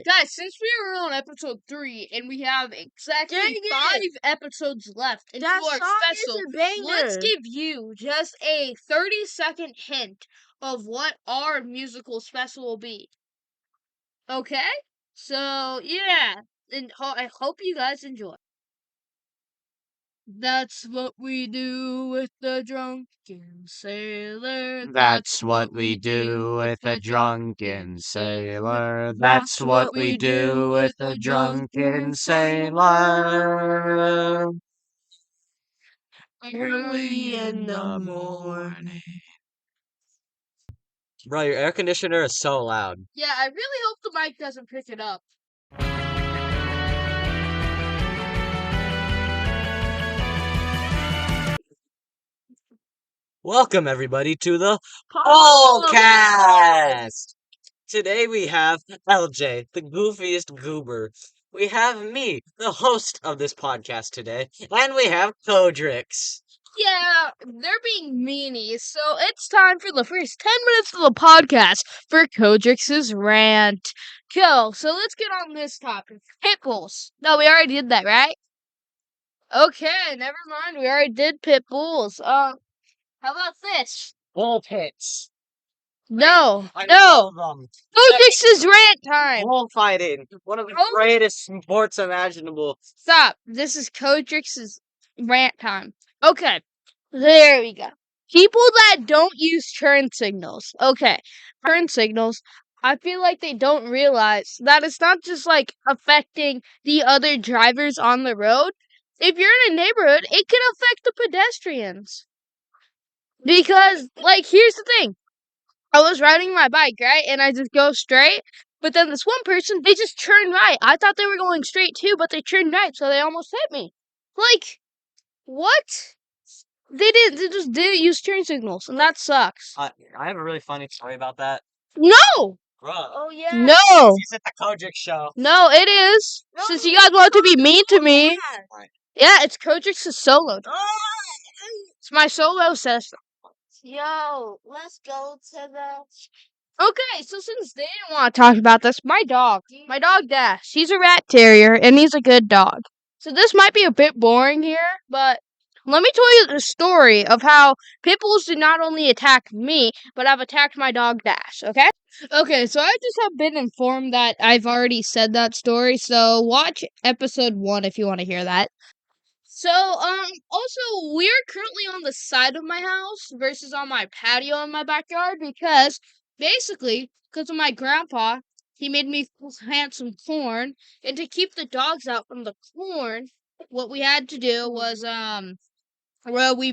Guys, since we are on episode 3 and we have exactly Dang it. 5 episodes left into That our song special, is a banger. let's give you just a 30-second hint of what our musical special will be. Okay? So, yeah. And I hope you guys enjoy. That's what we do with the drunken sailor. That's what we do with a drunken sailor. That's what we do with a drunken sailor. Early in the morning. Bro, your air conditioner is so loud. Yeah, I really hope the mic doesn't pick it up. Welcome, everybody, to the Polecast! Today we have LJ, the goofiest goober. We have me, the host of this podcast today. And we have Codrix. Yeah, they're being meanies, so it's time for the first 10 minutes of the podcast for Kodrix's rant. Cool, so let's get on this topic. Pit bulls. No, we already did that, right? Okay, never mind, we already did pit bulls. How about this? Bull pits. No, I no! love them. Kodrix's rant time! Bullfighting. One of the Oh. greatest sports imaginable. Stop, this is Kodrix's rant time. Okay, there we go. People that don't use turn signals. Okay, turn signals. I feel like they don't realize that it's not just like affecting the other drivers on the road. If you're in a neighborhood, it can affect the pedestrians. Because, like, here's the thing. I was riding my bike, right? And I just go straight. But then this one person, they just turned right. I thought they were going straight too, but they turned right, so they almost hit me. Like, what? They just didn't use turn signals, and that sucks. I have a really funny story about that. No! Bro, Oh, yeah. No! he's at the Kodrix show. No, it is. No, Since you guys want to be mean to me. Yeah. Yeah, it's Kodrix's solo. Oh, It's my solo session. yo, let's go to the... Okay, so since they didn't want to talk about this, my dog Dash, he's a rat terrier, and he's a good dog. So this might be a bit boring here, but let me tell you the story of how pit bulls did not only attack me, but have attacked my dog Dash, okay? Okay, so I just have been informed that I've already said that story, so watch episode 1 if you want to hear that. So, also, we're currently on the side of my house versus on my patio in my backyard because, basically, because of my grandpa, he made me plant some corn, and to keep the dogs out from the corn, what we had to do was, well, we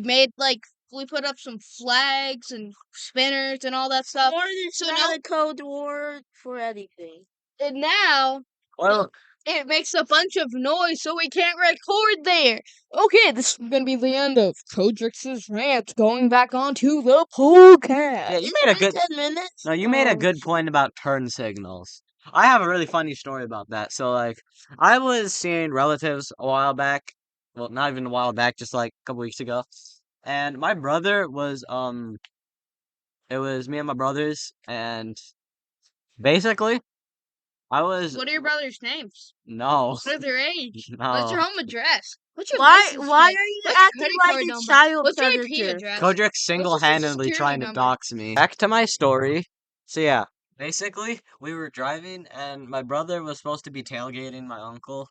put up some flags and spinners and all that stuff, Corn is so not now, a code word for anything. and now, Well, it makes a bunch of noise, so we can't record there. Okay, this is gonna be the end of Kodrix's rant. Going back onto the podcast. yeah, you made a good. 10 minutes? No, you made a good point about turn signals. I have a really funny story about that. So, like, I was seeing relatives a while back. Well, not even a while back, just like a couple weeks ago. And my brother was it was me and my brothers, and basically, I was What are your brothers' names? no, What are their age? What's your no. home address? What's your Why license are plate? you What's your acting credit like card a number? child What's your IP predator? address? Kodrix single-handedly security trying to number? dox me. Back to my story. So yeah, basically, we were driving, and my brother was supposed to be tailgating my uncle,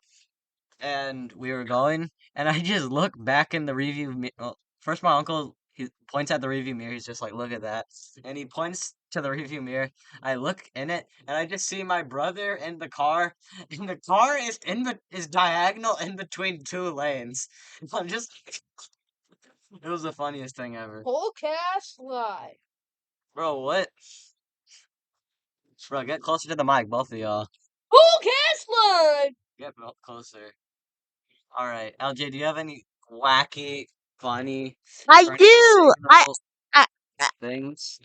and we were going, and I just look back in the review mirror. Well, first, my uncle, he points at the review mirror. He's just like, "Look at that," and he points to the review mirror. I look in it, and I just see my brother in the car, and the car is diagonal in between two lanes. I'm just. It was the funniest thing ever. Polecast live. Bro, what? Bro, get closer to the mic, both of y'all. Polecast live. Get closer. Alright, LJ, do you have any wacky, funny I turn do. signal I things?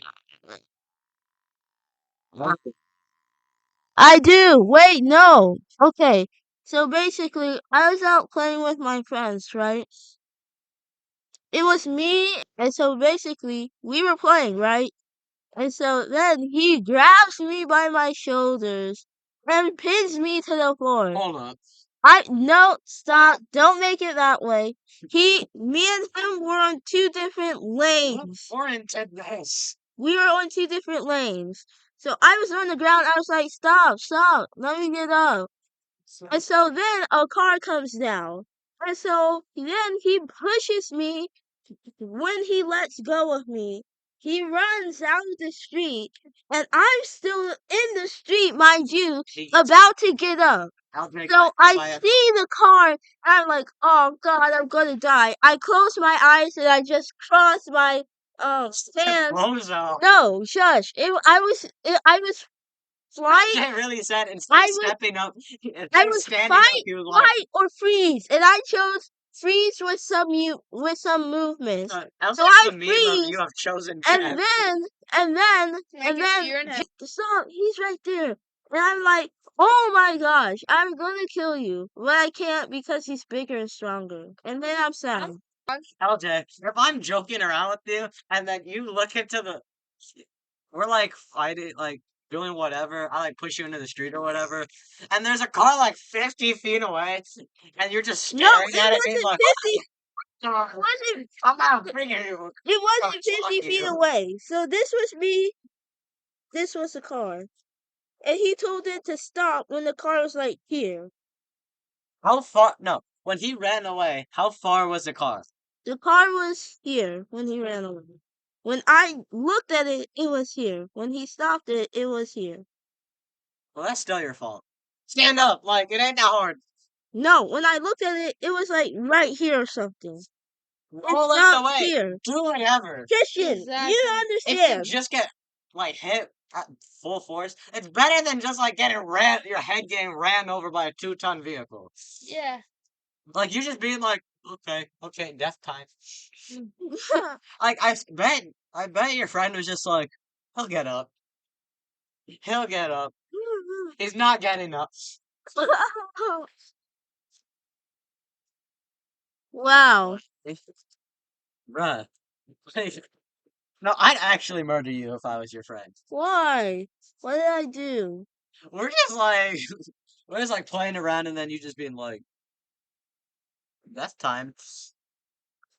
I do. Wait, no. Okay. So basically, I was out playing with my friends, right? It was me, and so basically, we were playing, right? And so then he grabs me by my shoulders and pins me to the floor. Hold up. No, stop. Don't make it that way. Me and him were on two different lanes. Oriented this. We were on two different lanes. So I was on the ground. I was like, stop, stop. Let me get up. And so then a car comes down. And so then he pushes me. When he lets go of me, he runs out of the street. And I'm still in the street, mind you, about to get up. So I see the car, and I'm like, oh God, I'm gonna die. I close my eyes and I just cross my hands. No, shush. I was flying. Jay really said instead of stepping up and I was standing up, he was like, fight or freeze, and I chose freeze with some movement. that was So like I the meme of freeze, you have chosen and death. then stop. He's right there, and I'm like, oh my gosh, I'm gonna kill you, but I can't because he's bigger and stronger. And then I'm sad. LJ, if I'm joking around with you and then you look into the, we're like fighting, like doing whatever. I like push you into the street or whatever, and there's a car like 50 feet away, and you're just No, staring it at it, being wasn't like, 50. "Oh, It wasn't. I'm not bringing you. It I'll wasn't 50 fuck feet you." away. So this was me. This was the car. And he told it to stop when the car was like here. How far? No, when he ran away, how far was the car? The car was here when he ran away. When I looked at it, it was here. When he stopped it, it was here. Well, that's still your fault. Stand up, like it ain't that hard. No, when I looked at it, it was like right here or something. Roll It's it not away. here. Do whatever. Christian, Exactly. you If you understand. just get like hit at full force, it's better than just like getting ran, your head getting ran over by a 2-ton vehicle. Yeah. Like you just being like, okay, death time. Like I bet your friend was just like, he'll get up. He'll get up. He's not getting up. Wow. Bruh. No, I'd actually murder you if I was your friend. Why? What did I do? We're just like we're just like playing around and then you just being like, death time.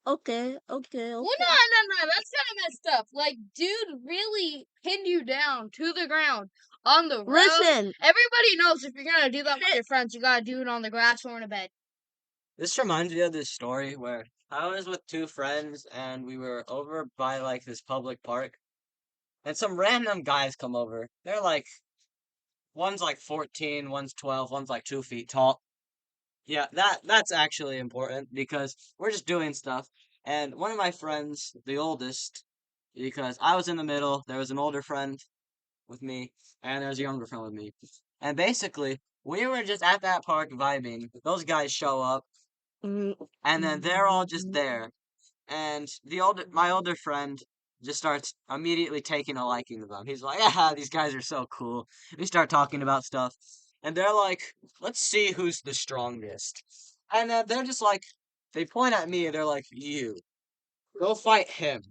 Okay. Well, no. That's kind of messed up. Like, dude really pinned you down to the ground on the road. Listen. Everybody knows if you're gonna do that with your friends, you gotta do it on the grass or in a bed. This reminds me of this story where I was with two friends and we were over by like this public park and some random guys come over. They're like one's like 14, one's 12, one's like 2 feet tall. Yeah, that's actually important because we're just doing stuff. And one of my friends, the oldest, because I was in the middle, there was an older friend with me, and there was a younger friend with me. And basically, we were just at that park vibing. Those guys show up, and then they're all just there. And my older friend just starts immediately taking a liking to them. He's like, "Ah, these guys are so cool." We start talking about stuff, and they're like, "Let's see who's the strongest." And then they're just like, they point at me, and they're like, "You go fight him."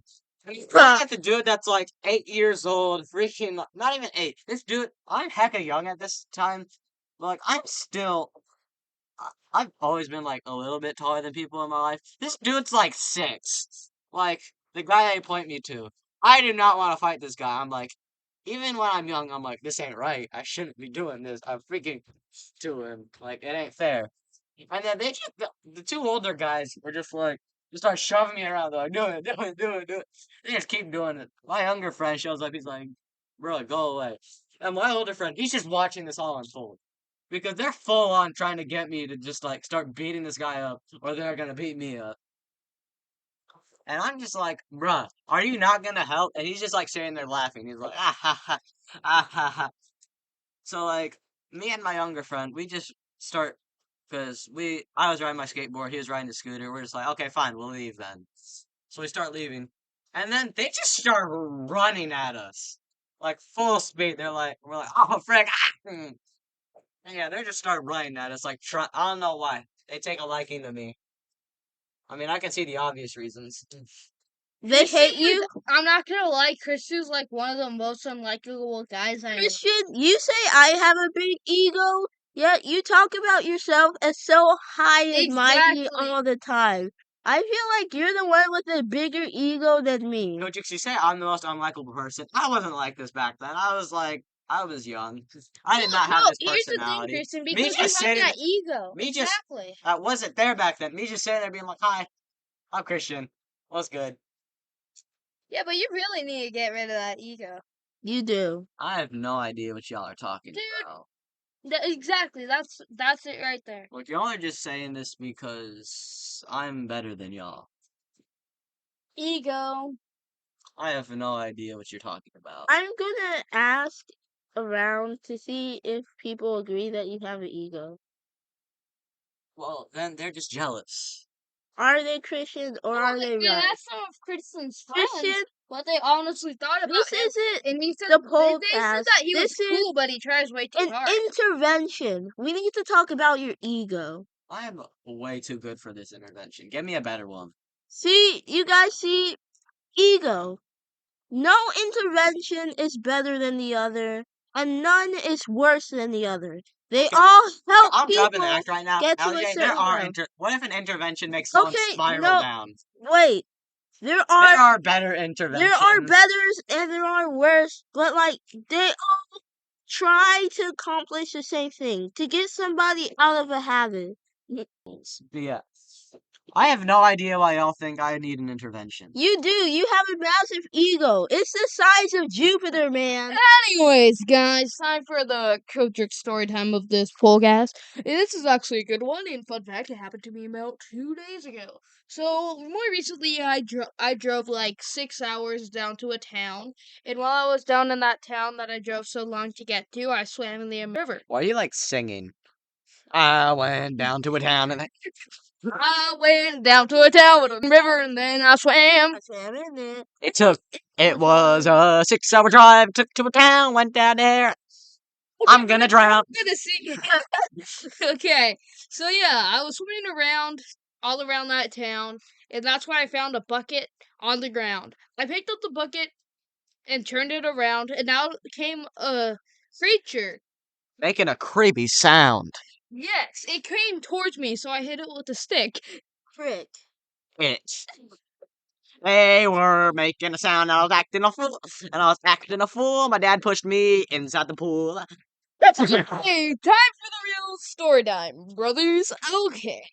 And he's pointing at the dude that's like 8 years old, freaking not even 8. This dude, I'm hecka young at this time. Like I'm still I've always been like a little bit taller than people in my life. This dude's like 6. Like the guy they point me to. I do not want to fight this guy. I'm like, even when I'm young, I'm like, this ain't right. I shouldn't be doing this. I'm freaking to him. Like it ain't fair. And then the two older guys were just like, just start shoving me around. They're like, do it. They just keep doing it. My younger friend shows up. He's like, bro, go away. And my older friend, he's just watching this all unfold because they're full on trying to get me to just like start beating this guy up or they're gonna beat me up. And I'm just like, bruh, are you not gonna help? And he's just like sitting there laughing. He's like, ah ha ha, ah ha ha. So like me and my younger friend, we just start because I was riding my skateboard, he was riding the scooter. We're just like, okay, fine, we'll leave then. So we start leaving, and then they just start running at us like full speed. We're like, oh frick, ah! And yeah, they just start running at us like I don't know why they take a liking to me. I mean, I can see the obvious reasons. They hate you? I'm not gonna lie, Christian's like one of the most unlikable guys I know. Christian, you say I have a big ego, yet you talk about yourself as so high and mighty Exactly. all the time. I feel like you're the one with a bigger ego than me. Don't you say I'm the most unlikable person? I wasn't like this back then. I was young. I did not have this Here's the thing, personality. Christian, Me because you just have sitting, that ego. me just Exactly. that wasn't there back then. Me just sitting there being like, "Hi, I'm Christian. What's good?" Yeah, but you really need to get rid of that ego. You do. I have no idea what y'all are talking Dude. about. Exactly. That's it right there. Like y'all are just saying this because I'm better than y'all. Ego. I have no idea what you're talking about. I'm gonna ask around to see if people agree that you have an ego. Well, then they're just jealous. Are they Christians or are they Yeah, right? that's some of Christian's friends. Christian, What they honestly thought about this him. isn't And he said the they Polecast. said that he was This is cool, but he tries way too an hard. intervention. We need to talk about your ego. I am way too good for this intervention. Give me a better one. See, you guys see, ego. No intervention is better than the other, and none is worse than the other. They Okay. all help I'm dropping people the act right now. get to a LJ, there certain are level. what if an intervention makes someone Okay, spiral no, down? wait. There There are are better there interventions. are betters and there are worse, but like they all try to accomplish the same thing to get somebody out of a habit. Yeah. I have no idea why y'all think I need an intervention. You do. You have a massive ego. It's the size of Jupiter, man. Anyways, guys, time for the Kodrick story time of this Polecast. This is actually a good one. And fun fact, it happened to me about 2 days ago. So more recently, I drove like 6 hours down to a town, and while I was down in that town that I drove so long to get to, I swam in the river. Why are you like singing? I went down to a town and I went down to a town with a river, and then I swam. I swam in it. it was a 6-hour drive. Took to a town, went down there. I'm gonna drown. I'm gonna sing it. Okay, so yeah, I was swimming around all around that town, and that's where I found a bucket on the ground. I picked up the bucket and turned it around, and out came a creature. Making a creepy sound. Yes, it came towards me, so I hit it with a stick. Frick. It. They were making a sound. I was acting a fool, and I was acting a fool. My dad pushed me inside the pool. Hey, time for the real story time, brothers. Okay.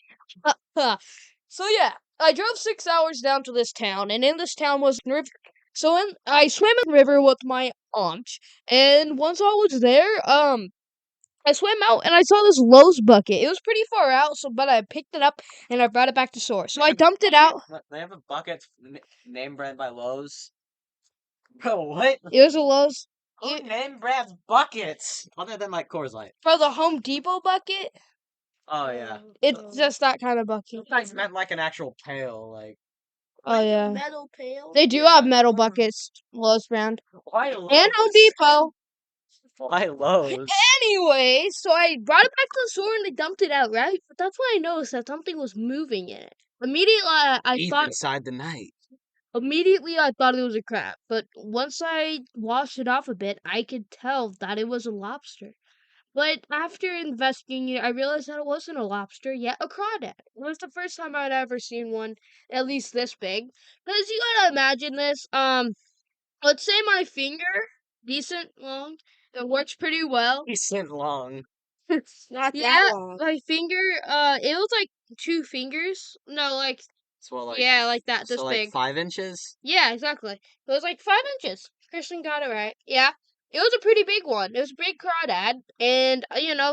So yeah, I drove 6 hours down to this town, and in this town was a river. So I swam in the river with my aunt, and once I was there, I swam out and I saw this Lowe's bucket. It was pretty far out, but I picked it up and I brought it back to shore. So I dumped it out. They have a bucket name brand by Lowe's. Bro, what? It was a Lowe's. Who name brands buckets? Other than like Coors Light. For the Home Depot bucket, Oh yeah. it's just that kind of bucket. You guys meant like an actual pail, like. Oh yeah. Metal pail. They do have metal buckets, Lowe's brand. Why And Lowe's? Home Depot. Why Lowe's? Anyway, so I brought it back to the store and I dumped it out, right? But that's when I noticed that something was moving in it. Immediately, I Deep thought. inside the night. Immediately, I thought it was a crab. But once I washed it off a bit, I could tell that it was a lobster. But after investigating it, I realized that it wasn't a lobster, yet a crawdad. It was the first time I'd ever seen one, at least this big. Because you gotta imagine this. Let's say my finger, decent long, it works pretty well. Decent long. Not Yeah, that long. my finger, it was like 2 fingers. No, like, So like. yeah, like that, this So like big. 5 inches. Yeah, exactly. It was like 5 inches. Christian got it right. Yeah. It was a pretty big one. It was a big crawdad. And,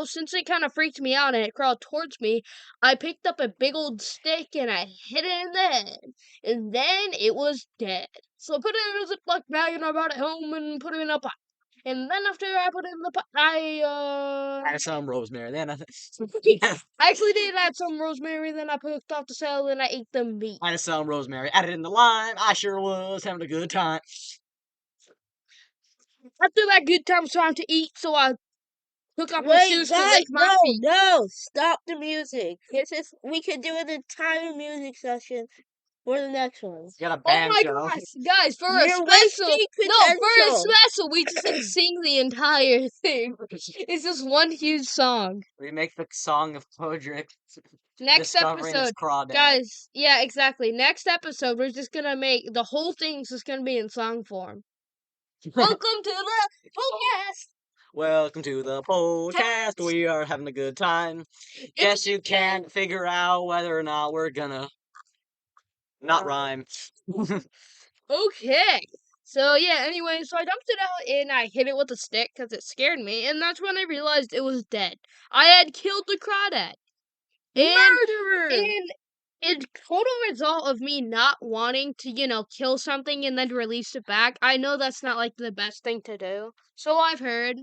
since it kind of freaked me out and it crawled towards me, I picked up a big old stick and I hit it in the head. And then it was dead. So I put it in a Ziploc bag and I brought it home and put it in a pot. And then after I put it in the pot, Add some rosemary. Then I I actually did add some rosemary, then I picked off the salad and I ate the meat. added some rosemary. Added in the lime. I sure was having a good time. After that good time, it's time to eat, so I took off my Wait, shoes to guys, lick my feet. no, stop the music. We could do an entire music session for the next one. Get a Oh my banjo. gosh, guys! For a You're special, wasting no, for a potential. special, we just like sing the entire thing. It's just one huge song. We make the song of Podrick Next discovering his episode, crawdad. guys. Yeah, exactly. Next episode, we're just gonna make the whole thing's just gonna be in song form. Welcome to the podcast. Welcome to the Polecast. We are having a good time. Guess you can't figure out whether or not we're gonna not rhyme. Okay. So yeah. Anyway, so I dumped it out and I hit it with a stick because it scared me, and that's when I realized it was dead. I had killed the crawdad. And Murderer. in total result of me not wanting to, kill something and then release it back, I know that's not like the best thing to do. So I've heard.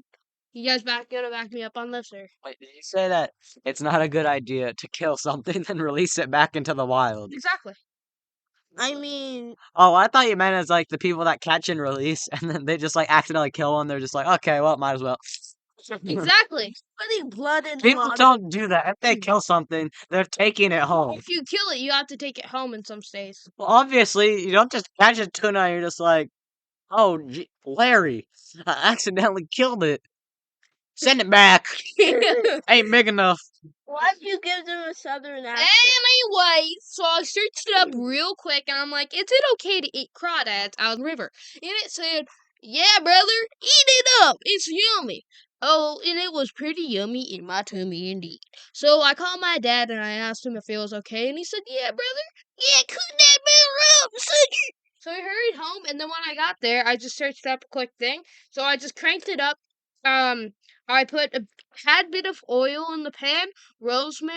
You guys gonna back me up on this, or? Wait, did you say that it's not a good idea to kill something and release it back into the wild? Exactly. I mean, Oh, I thought you meant as like the people that catch and release, and then they just like accidentally kill one. They're just like, okay, well, might as well. Exactly. putting blood in People water. don't do that. If they kill something, they're taking it home. If you kill it, you have to take it home in some states. Well, obviously, you don't just catch a tuna and you're just like, oh, Larry, I accidentally killed it. Send it back. Ain't big enough. Why'd you give them a southern accent? Anyway, so I searched it up real quick, and I'm like, is it okay to eat crawdads out of the river? And it said, yeah, brother, eat it up. It's yummy. Oh, and it was pretty yummy in my tummy indeed. So I called my dad and I asked him if it was okay, and he said, yeah, brother, yeah, cook that better up, son. So we hurried home, and then when I got there, I just searched up a quick thing. So I just cranked it up. I put a tad bit of oil in the pan, rosemary,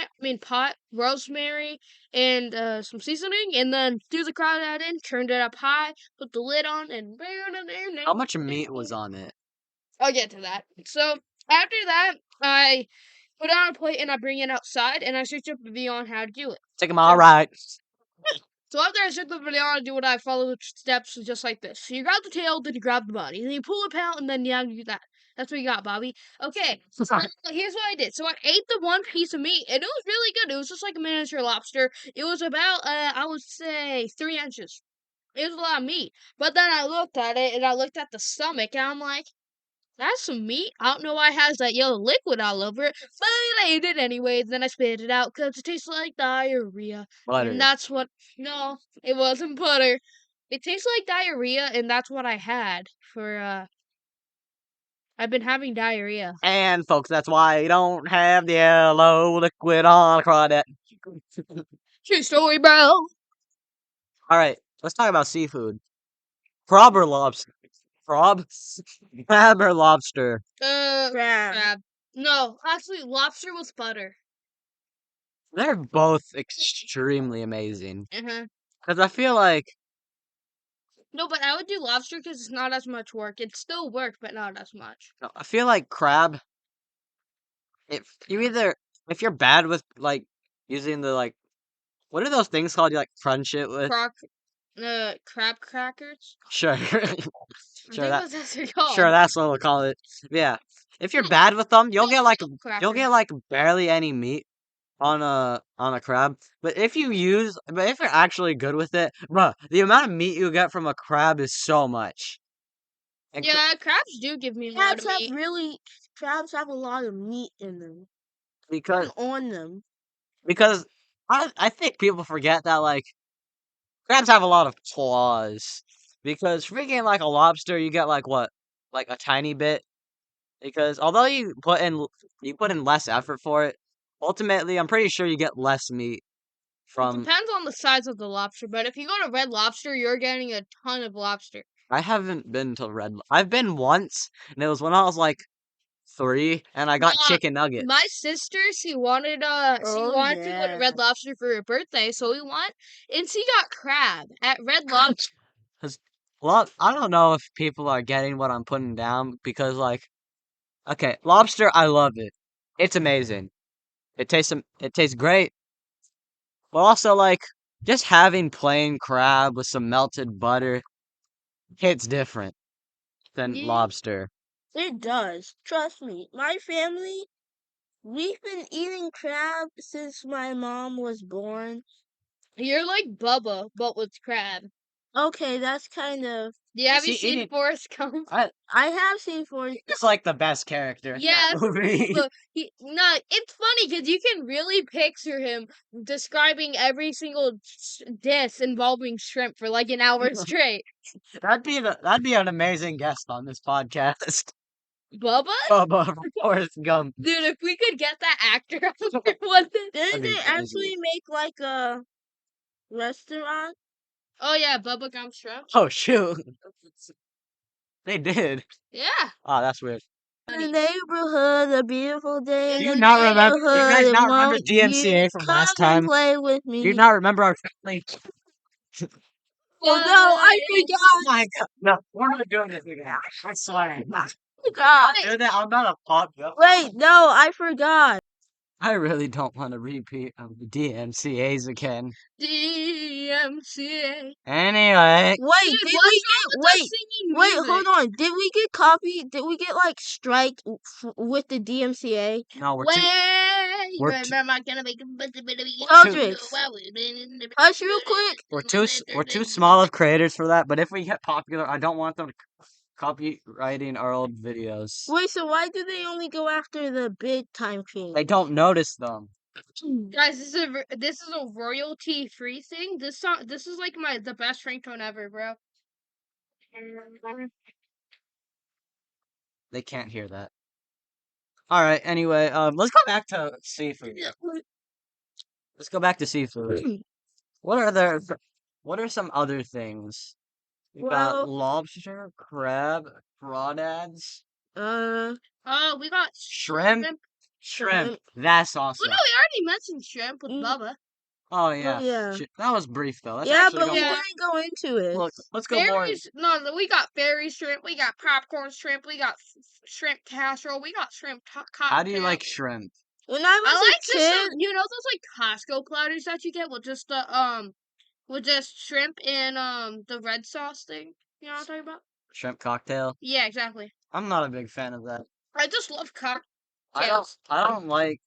and some seasoning, and then threw the crawdad in, turned it up high, put the lid on, and How much meat was on it? I'll get to that. So after that, I put it on a plate and I bring it outside, and I search up a video on how to do it. Take them all right. So after I search up a video on how to do it, I follow the steps just like this. So you grab the tail, then you grab the body, then you pull it out, and then you do that. That's what you got, Bobby. Okay, so here's what I did. So I ate the one piece of meat, and it was really good. It was just like a miniature lobster. It was about, I would say, 3 inches. It was a lot of meat. But then I looked at it, and I looked at the stomach, and I'm like, that's some meat. I don't know why it has that yellow liquid all over it, but I ate it anyways. Then I spit it out because it tastes like diarrhea. Butter. And that's what, no, it wasn't butter. It tastes like diarrhea, and that's what I had for, I've been having diarrhea. And folks, that's why you don't have the yellow liquid on a crawdad. True story, bro. All right, let's talk about seafood. Crab or lobster? Crab? Crab or lobster? Crab. No, actually, lobster with butter. They're both extremely amazing. Uh-huh. Because I feel like No, but I would do lobster because it's not as much work. It's still work, but not as much. crab. If you're bad with like using the like what are those things called? You like crunch it with. Crab crackers. Sure, I sure think that that's what they're called. sure that's what we'll call it. Yeah, if you're bad with them, you'll get Crackers. like barely any meat on a crab. But if you're actually good with it, bruh, the amount of meat you get from a crab is so much. And Yeah, crabs do give me a lot of meat. Crabs have a lot of meat in them. because On them. because I think people forget that like crabs have a lot of claws. Because freaking like a lobster, you get like what, like a tiny bit. Because although you put in less effort for it, ultimately I'm pretty sure you get less meat It from. depends on the size of the lobster, but if you go to Red Lobster, you're getting a ton of lobster. I haven't been to I've been once, and it was when I was like 3, and I got chicken nuggets. My sister, she wanted to go to Red Lobster for her birthday, so we went, and she got crab at Red Lobster. Well, I don't know if people are getting what I'm putting down because like, okay, lobster, I love it. It's amazing. It tastes great. But also like just having plain crab with some melted butter hits different than Yeah. lobster. It does. Trust me. My family, we've been eating crab since my mom was born. You're like Bubba, but with crab. Okay, that's kind of. Yeah, have Is you he seen eating? Forrest Gump? I have seen Forrest. It's like the best character in Yeah, that movie. but no, it's funny because you can really picture him describing every single dish involving shrimp for like an hour straight. That'd be an amazing guest on this podcast. Bubba? Bubba from Forrest Gump. Dude, if we could get that actor on there one day. Didn't be they crazy. actually make like a restaurant? Oh yeah, Bubba Gump Shrimp. Oh shoot. They did. Yeah. Oh, that's weird. The neighborhood, a beautiful day in Do you the not remember? Do you guys neighborhood. not remember Won't DMCA you from come last and time? play with Do you me? not remember our family? Oh no, I Oh my god. No, we're not doing this again. I swear. forgot. Do that. I'm not a pop. Wait, no, I forgot. I really don't want to repeat of the DMCA's again. DMCA. Anyway, Wait, Dude, did what's we wrong get? with us Wait, singing wait, music? hold on. Did we get copied? Did we get like strike with the DMCA? no, we're Way, too, we're too, remember I'm gonna make a Eldrix, hush real quick. we're too small of creators for that. But if we get popular, I don't want them copywriting our old videos. Wait, so why do they only go after the big time creators? They don't notice them. Guys, this is a royalty free thing. This is like the best ringtone ever, bro. They can't hear that. All right. Anyway, let's go back to seafood. Let's go back to seafood. What are there? What are some other things? We got Well, lobster, crab, crawdads, uh, Oh, we got shrimp. shrimp. Shrimp. That's Well, awesome. no, we already mentioned shrimp with Mm. Bubba. Oh yeah. yeah. That was brief though. Let's Yeah, actually but go we more. didn't go into it. Look, let's go more. Fairies, no, we got fairy shrimp. We got popcorn shrimp. We got shrimp casserole. We got shrimp cocktail. How do you like shrimp? When I I was like a just kid, you know those like Costco platters that you get with just shrimp and the red sauce thing. You know what I'm talking about? Shrimp cocktail. Yeah, exactly. I'm not a big fan of that. I just love cocktails. I don't like.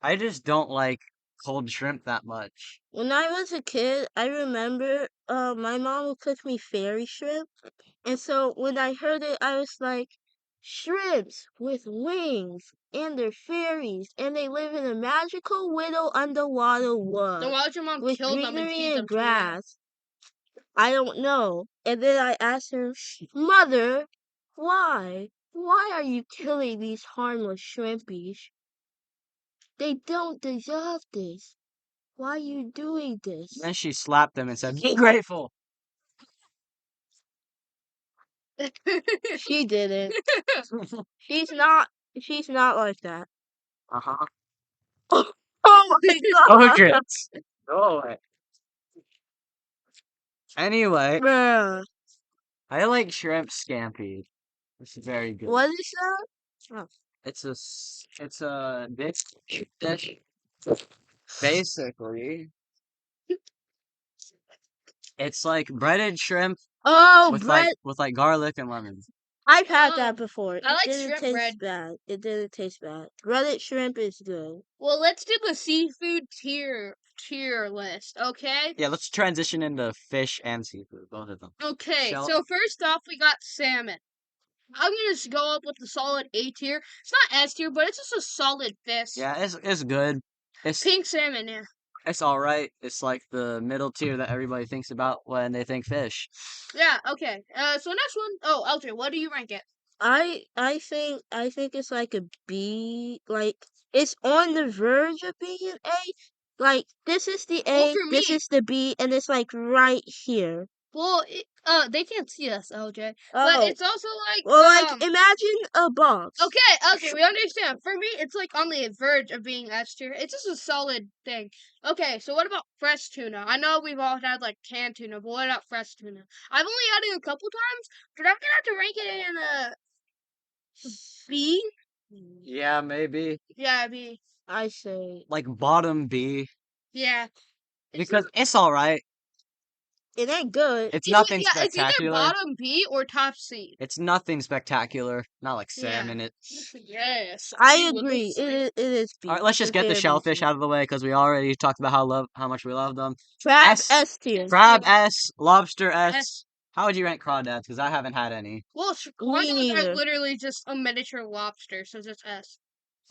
I just don't like cold shrimp that much. when I was a kid, I remember my mom would cook me fairy shrimp. And so when I heard it, I was like, shrimps with wings, and they're fairies, and they live in a magical little underwater Then world why would your mom with kill them and greenery feed and them to you? grass. I don't know. And then I asked her, Mother, why? Why are you killing these harmless shrimpies? They don't deserve this. Why are you doing this? Then she slapped them and said, "Be grateful." She didn't. She's not. She's not like that. Uh huh. Oh my god. Okay. Go away. Anyway, Bruh. I like shrimp scampi. It's very good. What is that? It's a dish. Basically, it's like breaded shrimp Oh, with bread. like garlic and lemon. I've had Oh, that before. It I like didn't shrimp taste bread. bad. It didn't taste bad. Breaded shrimp is good. Well, let's do the seafood tier list, okay? Yeah, let's transition into fish and seafood, both of them. Okay, Shell- so first off, we got salmon. I'm gonna just go up with the solid A tier. It's not S tier, but it's just a solid fish. Yeah, it's good. Pink salmon, yeah. It's all right. It's like the middle tier that everybody thinks about when they think fish. Yeah, okay. So next one. Oh, Elton, what do you rank it? I think it's like a B. Like it's on the verge of being an A. Like this is the Well, A, for this me- is the B, and it's like right here. Well, they can't see us, LJ. Oh, But it's also like, well, like imagine a box. Okay, we understand. For me, it's like on the verge of being S tier. It's just a solid thing. Okay, so what about fresh tuna? I know we've all had like canned tuna, but what about fresh tuna? I've only had it a couple times, but I'm gonna have to rank it in a B. Yeah, maybe Yeah, B. I say like bottom B Yeah. because it's all right. It ain't good. It's nothing It's either spectacular. bottom B or top C. It's nothing spectacular. Not like Yeah. salmon. It. Yes. I agree. It is B. All right, let's just get the Consider B shellfish C. out of the way because we already talked about how much we love them. Crab S. S tier. Crab S, lobster S. S. How would you rank crawdads? Because I haven't had any. Well, Me crawdads are neither. literally just a miniature lobster, so it's S.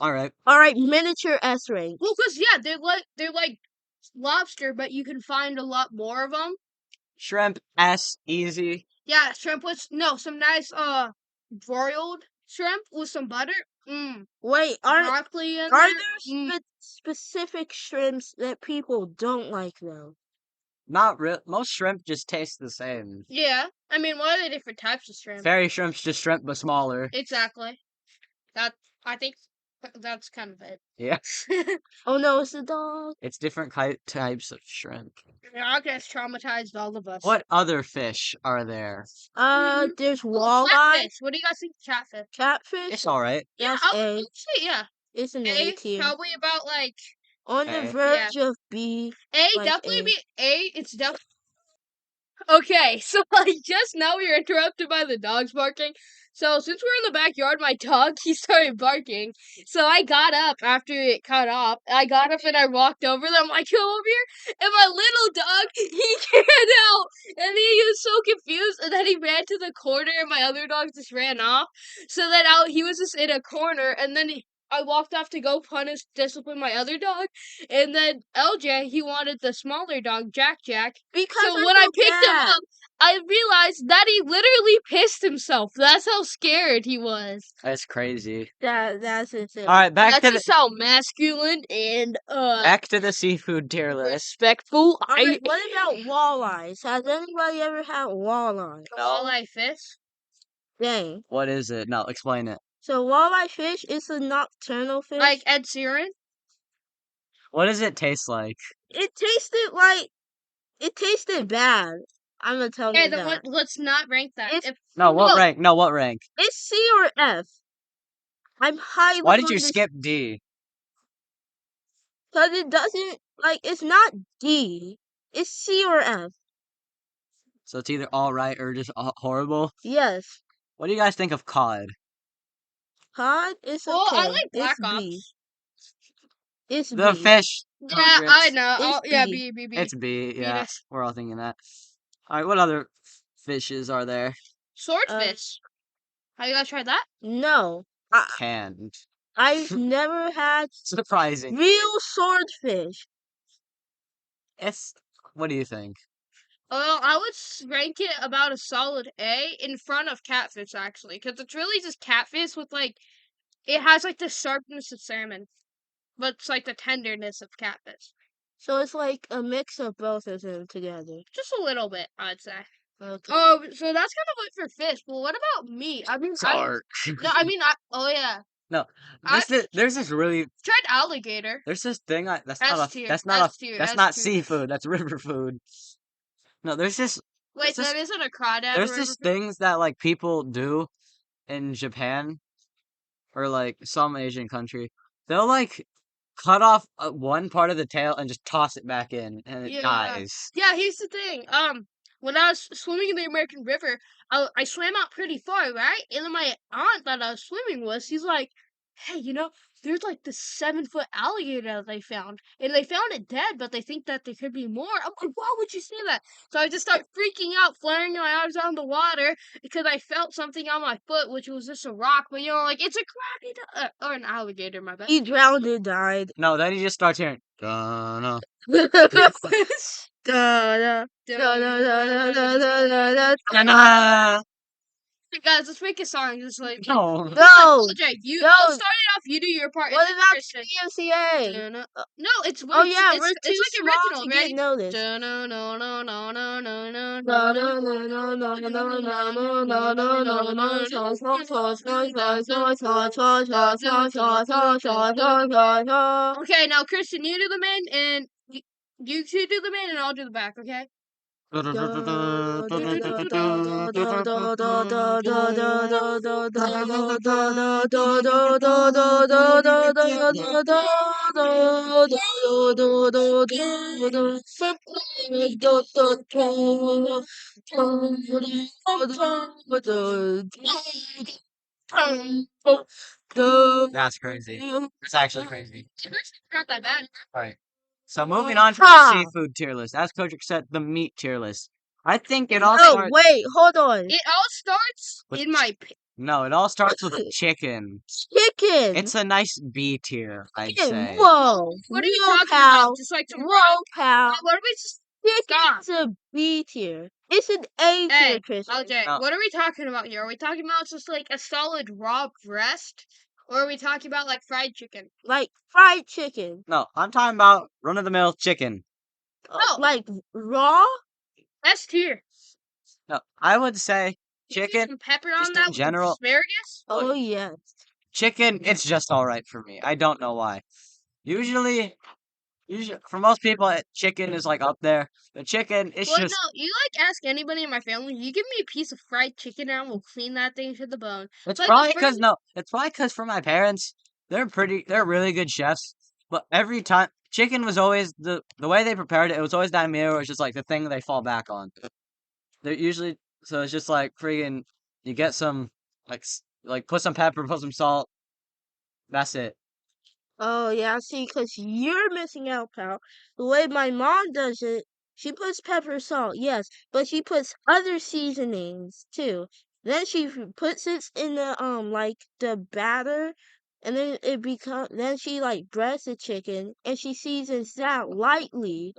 All right. All right, miniature S rank. Well, cause yeah, they're like lobster, but you can find a lot more of them. Shrimp S, easy. Yeah, shrimp with some nice broiled shrimp with some butter. Wait, are Broccoli in there there. specific shrimps that people don't like though? Not real. Most shrimp just taste the same. Yeah, I mean, what are the different types of shrimp? Fairy shrimp's just shrimp but smaller. Exactly. I think that's kind of it. Yeah. Oh no, it's a dog. It's different types of shrimp. I guess traumatized all of us. What other fish are there? There's Oh, walleye, catfish. What do you guys think of catfish? catfish. It's all right. Yeah, That's I A. would say yeah. It's an A A, tier. probably about like On the A. verge of B. A, Like definitely A. be A. It's definitely. Okay, so like just now we were interrupted by the dogs barking. So since we're in the backyard, my dog he started barking. So I got up after it cut off. I got up and I walked over them. I'm like, come over here. And my little dog he ran out, and he was so confused. And then he ran to the corner, and my other dog just ran off. So then he was just in a corner, and then I walked off to go discipline my other dog, and then LJ he wanted the smaller dog, Jack. Because So when I picked him up, I realized that he literally pissed himself. That's how scared he was. That's crazy. That's insane. All right, That's just how masculine and back to the seafood tier list. respectful. Alright, what about walleyes? Has anybody ever had walleye? Walleye fish. Dang. What is it? No, explain it. So walleye fish is a nocturnal fish. Like Ed Sheeran. What does it taste like? It tasted bad. I'm gonna tell Okay, you then that. let's not rank that. It's- No, what No. rank? No, what rank? It's C or F. I'm highly. Why did you skip D? Because it doesn't it's not D. It's C or F. So it's either all right or just horrible. Yes. What do you guys think of cod? Cod is okay. Well, I like Black it's B. Ops. It's The B. fish. Yeah, I know. It's Yeah, B. B. It's B. Yeah, Yes. we're all thinking that. All right, what other fishes are there? Swordfish. Have you guys tried that? No. Canned. I've never had Surprising. real swordfish. It's. What do you think? Well, I would rank it about a solid A in front of catfish, actually, because it's really just catfish with it has the sharpness of salmon, but it's the tenderness of catfish. So it's like a mix of both of them together. Just a little bit, I'd say. Okay. Oh, so that's kind of it for fish. Well, what about meat? I mean, oh yeah, No, there's this really. tried alligator. There's this thing that's S not tier, that's not S tier, that's S not tier. seafood. That's river food. No, there's this. Wait, there's that isn't a crawdad. There's or this river- things that people do in Japan or some Asian country. They'll cut off one part of the tail and just toss it back in, and it Yeah. dies. Yeah, here's the thing. When I was swimming in the American River, I swam out pretty far, right? And then my aunt that I was swimming with, she's like, "Hey, there's this 7-foot alligator that they found, and they found it dead, but they think that there could be more." I'm like, "Why would you say that?" So I just start freaking out, flaring my arms out in the water because I felt something on my foot, which was just a rock. But it's a crocodile or an alligator, my bad. He drowned and died. No, then he just starts hearing. "Dun-dun." Da-da, da-da-da-da-da-da-da. "Dun-dun." Guys, let's make a song. Just No. No. Jake, No. I'll start it off. You do your part. What and then about Christian. CMCA? No, it's Oh yeah, it's we're too like small original, to right? get noticed. No, no, no, no, no, no, no, no, No, no. no, no, no, no, no, no, no, no, no, no, no, so, so, so, so, so, so, so, so, so, so, so, so, so, so, so. Okay, now Christian, you do the main, and you two do the main, and I'll do the back. Okay? That's crazy. It's actually crazy. Not that bad. All right. So moving on from the seafood tier list, as Kojic said, the meat tier list. I think it all Oh, starts wait, hold on. It all starts with in my no, it all starts with chicken. Chicken. It's a nice B tier, I'd Chicken. say. Whoa. What are you Whoa, talking pal. about? Just like some Whoa, pal. What are we just stop? Chicken's a B tier. It's an A tier, Hey, Christian. LJ, No. what are we talking about here? Are we talking about just like a solid raw breast? Or are we talking about like fried chicken? Like fried chicken. No, I'm talking about run of the mill chicken. Oh. Like raw? S tier. No, I would say chicken. Some pepper just on that in general- with asparagus? Oh, yes. Chicken, it's just all right for me. I don't know why. Usually, for most people, chicken is like up there. The chicken, it's Well, just no, you like ask anybody in my family, you give me a piece of fried chicken and we'll clean that thing to the bone. It's Like, probably for because me- no, it's probably because for my parents, they're really good chefs. But every time chicken was always the way they prepared it, it was always that meal where it's just like the thing they fall back on. They're usually so it's just like freaking you get some like put some pepper, put some salt. That's it. Oh, yeah, see, because you're missing out, pal. The way my mom does it, she puts pepper, salt, yes, but she puts other seasonings, too. Then she puts it in the, like, the batter, and then then she, like, breads the chicken, and she seasons that lightly,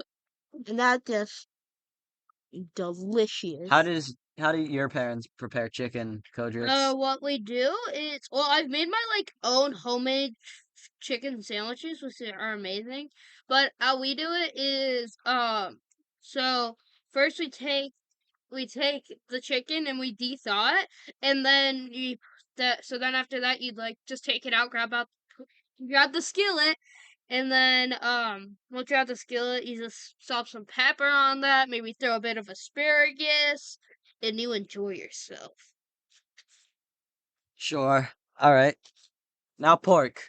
and that just delicious. How do your parents prepare chicken, Kodrix? what we do is, well, I've made my like own homemade chicken sandwiches, which are amazing. But how we do it is, so first we take the chicken and we de-thaw it, and then so then after that you'd like just take it out, grab the skillet, and then once you have the skillet, you just slap some pepper on that, maybe throw a bit of asparagus, and you enjoy yourself. Sure. All right. Now pork.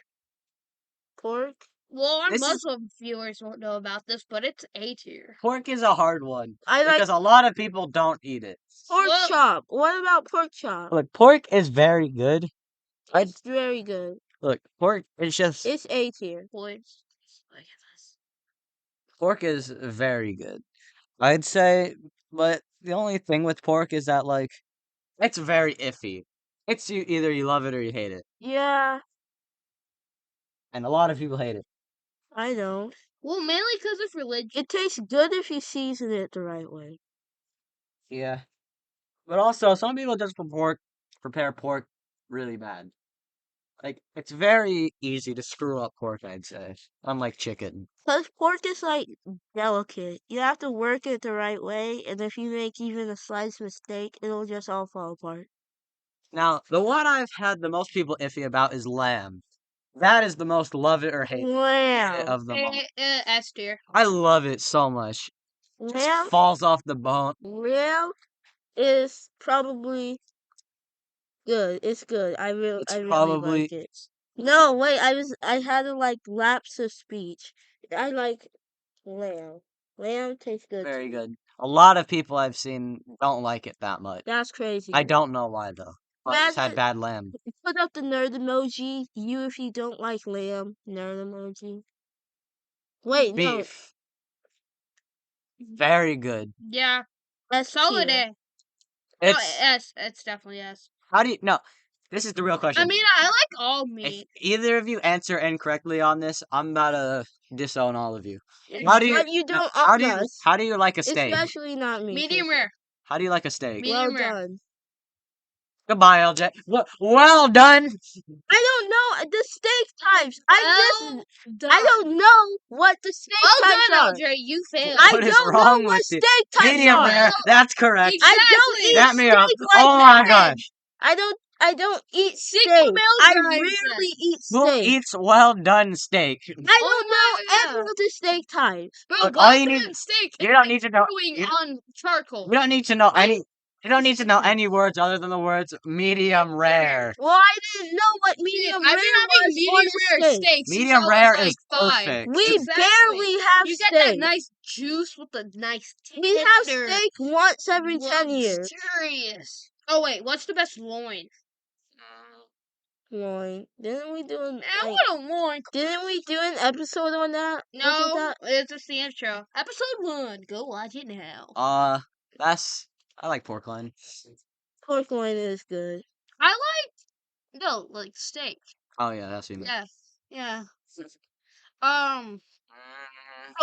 Pork? Well, our This is- Muslim viewers won't know about this, but it's A tier. Pork is a hard one I like because a lot of people don't eat it. pork Well- chop. What about pork chop? Look, pork is very good. I'd- It's very good. Look, pork is just It's A tier. Boys, look at this. pork is very good. I'd say, but the only thing with pork is that like it's very iffy. It's either you love it or you hate it, Yeah, and a lot of people hate it. I know. Well, mainly because of religion. It tastes good if you season it the right way. Yeah, but also some people just prepare pork really bad. Like it's very easy to screw up pork, I'd say, unlike chicken. Because pork is like delicate. You have to work it the right way, and if you make even a slight mistake, it'll just all fall apart. Now, the one I've had the most people iffy about is lamb. That is the most love it or hate it Lamb. of them all. S tier. I love it so much. It Lamb? falls off the bone. Lamb is probably good. It's good. I really probably- like it. No, wait, I had a like lapse of speech. I like lamb. Lamb tastes good. Very too. good. A lot of people I've seen don't like it that much. That's crazy. I don't know why though. I just had Imagine- bad lamb. Put up the nerd emoji. You if you don't like lamb. Nerd emoji. Wait, no. Beef. Very good. Yeah, S solid tier. A. No, It's S. It's definitely S. how do you no? This is the real question. I mean, I like all if meat. either of you answer incorrectly on this, I'm about to disown all of you. How do you? But you no, don't how own do you? us. How do you like a steak? Especially not me. Medium Christian. rare. How do you like a steak? Me- Well medium rare. done. Goodbye, LJ. Well done. I don't know the steak types. I Well don't know what the steak Well types done, are. LJ. You failed. I What is don't know wrong what with you? steak types Medium are. rare. That's correct. I don't eat That me up. steak like Oh my that. gosh. I don't eat Six steak. milk I guys. rarely eat Who steak. eats well done steak? I don't Oh know my any of the steak types. Bro, Look, well all you done need- steak. You don't need to know. Brewing You, on charcoal. you don't need to know any. You don't need to know any words other than the words medium rare. Well, I didn't know what medium I've rare been having was medium a rare steak. steak. Medium since I was, rare like, is 5. perfect. We Exactly. barely have You get that steak. nice juice with the nice We have tender, steak once every 10 years. luxurious. Oh wait, what's the best loin? Loin. Didn't we do Man, what a loin. Didn't we do an episode on that? No, it's just the intro. Episode 1. Go watch it now. I like pork loin. Pork loin is good. I like steak. Oh yeah, that's what you meant. Yeah. Oh,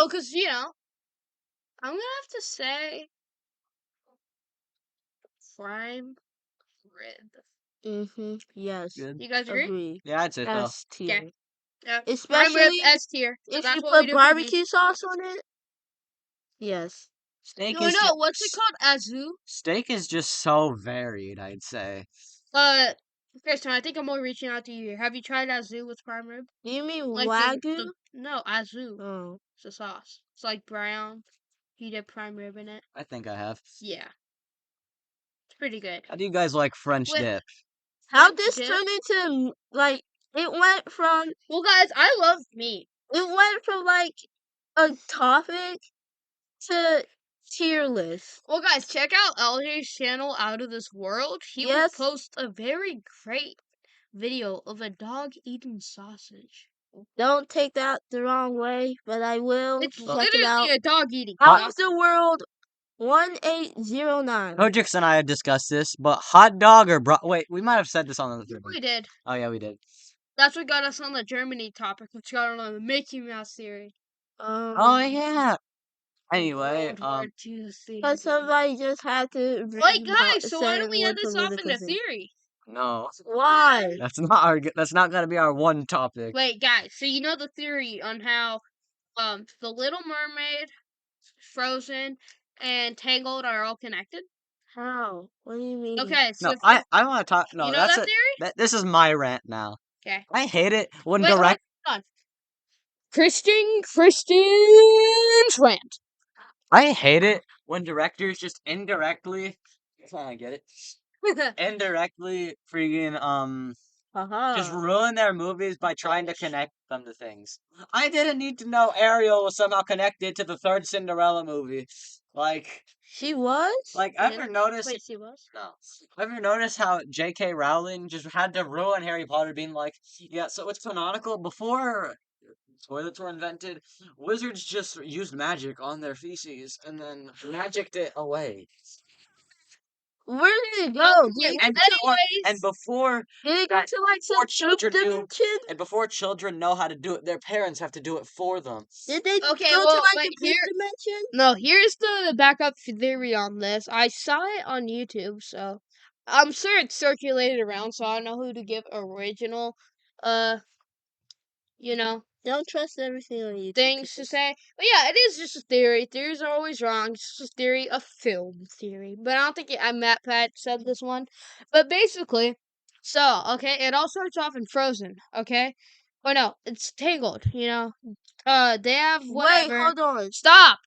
cause I'm gonna have to say prime rib. Yes. Good. You guys agree? Agree. Yeah, I'd say so. S tier. Yeah. Prime rib Especially S tier. So if that's you what we put do for beef. barbecue sauce on it. Yes. Steak No, is no, what's it called? Azu? steak is just so varied, I'd say. Kristen, I think I'm more reaching out to you here. Have you tried Azu with prime rib? Do you mean Like Wagyu? no, Azu. Oh. It's a sauce. It's like brown. You dip prime rib in it. I think I have. Yeah. It's pretty good. How do you guys like French Wait. dip? How French this dip? turned into it went from Well, guys, I love meat. like a topic to tier list. Well, guys, check out LJ's channel, Out of This World. He will Yes. post a very great video of a dog eating sausage. Don't take that the wrong way, but I will It's check it out. literally a dog eating Out sausage. of the World 1809. Hojix and I had discussed this, but hot dog or wait, we might have said this on the third one. We did. Oh yeah, we did. That's what got us on the Germany topic, which got us on the Mickey Mouse theory. Oh yeah. Anyway, World War II theory. But somebody just had to Like, guys, so why don't we end this off in a theory? no. Why? That's not gonna be our one topic. Wait, guys, so you know the theory on how The Little Mermaid, Frozen, and Tangled are all connected? How? What do you mean? Okay, so No, if I want to talk. No, you know that's that theory? this is my rant now. Okay. I hate it when Wait, hold direct. on. Kristen's rant. I hate it when directors just indirectly. I get it. Indirectly, freaking just ruin their movies by trying to connect them to things. I didn't need to know Ariel was somehow connected to the third Cinderella movie. Like, She was? ever noticed? Wait, she was? No. Ever notice how J.K. Rowling just had to ruin Harry Potter, being like, yeah, so it's canonical. Before toilets were invented, wizards just used magic on their feces and then magicked it away. Where did it go? And before Did it go to like some children knew, dimension? and before children know how to do it, their parents have to do it for them. Did they Okay, go well, to like wait, a fifth dimension? No, here's the backup theory on this. I saw it on YouTube, so I'm sure it's circulated around, so I don't know who to give original, Don't trust everything on YouTube. things to say. But yeah, it is just a theory. Theories are always wrong. It's just a theory, a film theory. But I don't think Matt Pat said this one. But basically, so, okay, it all starts off in Frozen, okay? Or no, it's Tangled, they have whatever. Wait, hold on. Stop!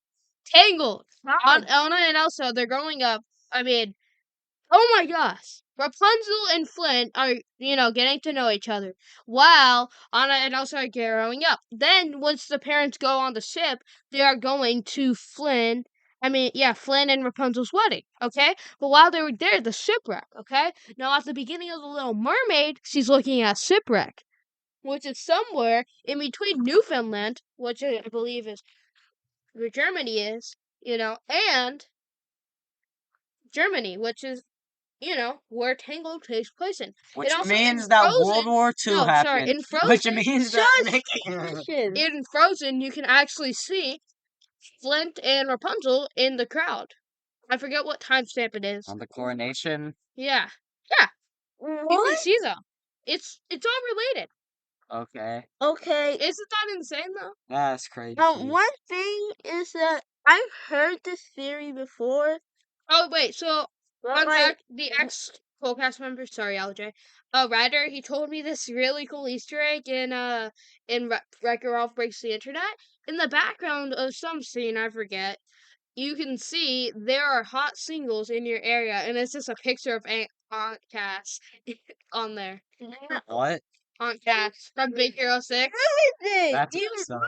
Tangled! Stop. Anna and Elsa, they're growing up. I mean, oh my gosh. Rapunzel and Flint are, getting to know each other while Anna and Elsa are growing up. Then, once the parents go on the ship, they are going to Flynn and Rapunzel's wedding, okay? But while they were there, the shipwreck, okay? Now, at the beginning of The Little Mermaid, she's looking at shipwreck, which is somewhere in between Newfoundland, which I believe is where Germany is, and Germany, which is where Tangled takes place in. Which also, means in that Frozen- World War II no, happened. sorry, in Which Frozen- means that in Frozen, you can actually see Flint and Rapunzel in the crowd. I forget what timestamp it is. on the coronation. Yeah. You can What? see them. It's all related. Okay, Okay. Isn't that insane though? that's crazy. One thing is that I've heard this theory before. Oh wait, so But fun like, fact: the ex Polecast member, sorry LJ, Ryder, he told me this really cool Easter egg in Wreck-It Ralph Breaks the Internet. In the background of some scene, I forget, you can see there are hot singles in your area, and it's just a picture of Aunt Cass on there. What? on cast from Big Hero 6. That's You awesome.